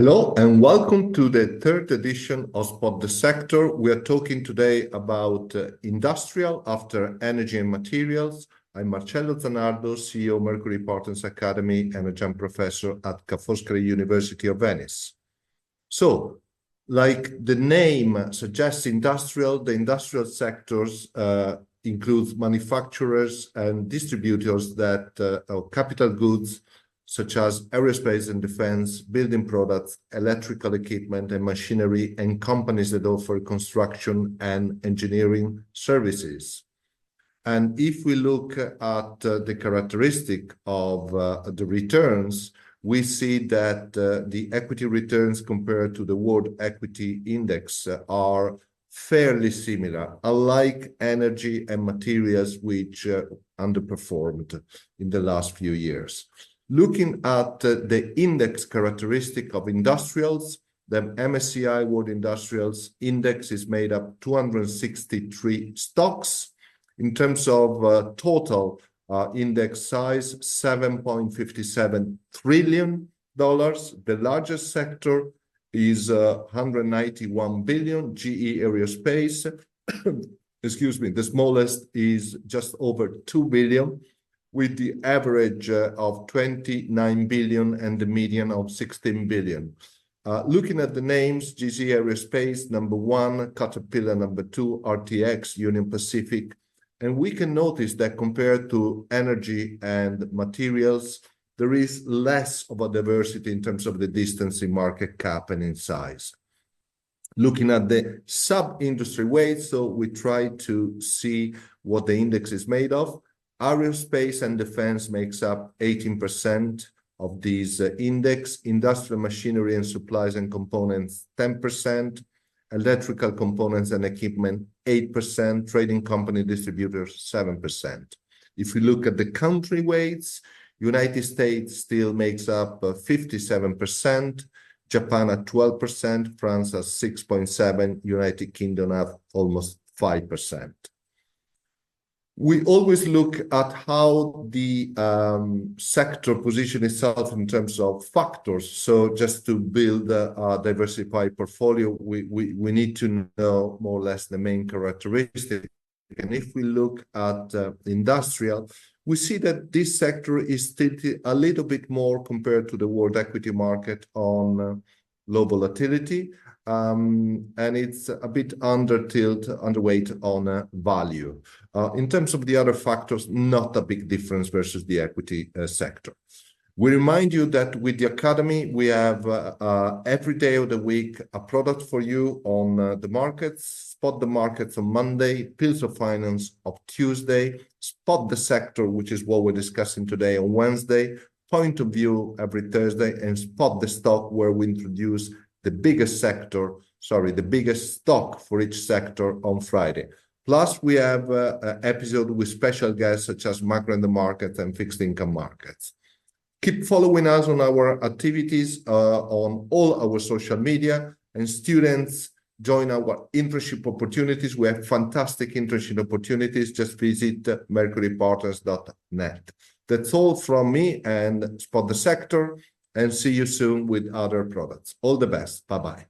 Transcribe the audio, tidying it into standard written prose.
Hello and welcome to the third edition of Spot the Sector. We are talking today about industrial after energy and materials. I'm Marcello Zanardo, CEO of Mercury Partners Academy and adjunct professor at Ca' Foscari University of Venice. So, like the name suggests, the industrial sectors includes manufacturers and distributors of capital goods such as aerospace and defense, building products, electrical equipment and machinery, and companies that offer construction and engineering services. And if we look at the characteristic of the returns, we see that the equity returns compared to the World Equity Index are fairly similar, unlike energy and materials, which underperformed in the last few years. Looking at the index characteristic of industrials, the MSCI World Industrials Index is made up 263 stocks. In terms of total index size, $7.57 trillion. The largest sector is 191 billion, GE Aerospace. Excuse me, the smallest is just over 2 billion. With the average of 29 billion and the median of 16 billion. Looking at the names, GE Aerospace, number one, Caterpillar, number two, RTX, Union Pacific. And we can notice that compared to energy and materials, there is less of a diversity in terms of the distance in market cap and in size. Looking at the sub-industry weights, so we try to see what the index is made of. Aerospace and defense makes up 18% of these index, industrial machinery and supplies and components 10%, electrical components and equipment 8%, trading company distributors 7%. If we look at the country weights, United States still makes up 57%, Japan at 12%, France at 6.7%, United Kingdom at almost 5%. We always look at how the sector positions itself in terms of factors. So just to build a diversified portfolio, we need to know more or less the main characteristics. And if we look at industrial, we see that this sector is tilted a little bit more compared to the world equity market on low volatility. And it's a bit underweight on value. In terms of the other factors, not a big difference versus the equity sector. We remind you that with the Academy, we have every day of the week a product for you on the markets. Spot the markets on Monday, Pills of Finance on Tuesday, Spot the Sector, which is what we're discussing today, on Wednesday, Point of View every Thursday, and Spot the Stock, where we introduce the biggest stock for each sector on Friday. Plus, we have an episode with special guests such as macro in the market and fixed income markets. Keep following us on our activities on all our social media, and students join our internship opportunities. We have fantastic internship opportunities. Just visit mercurypartners.net. That's all from me and Spot the Sector, and see you soon with other products. All the best. Bye-bye.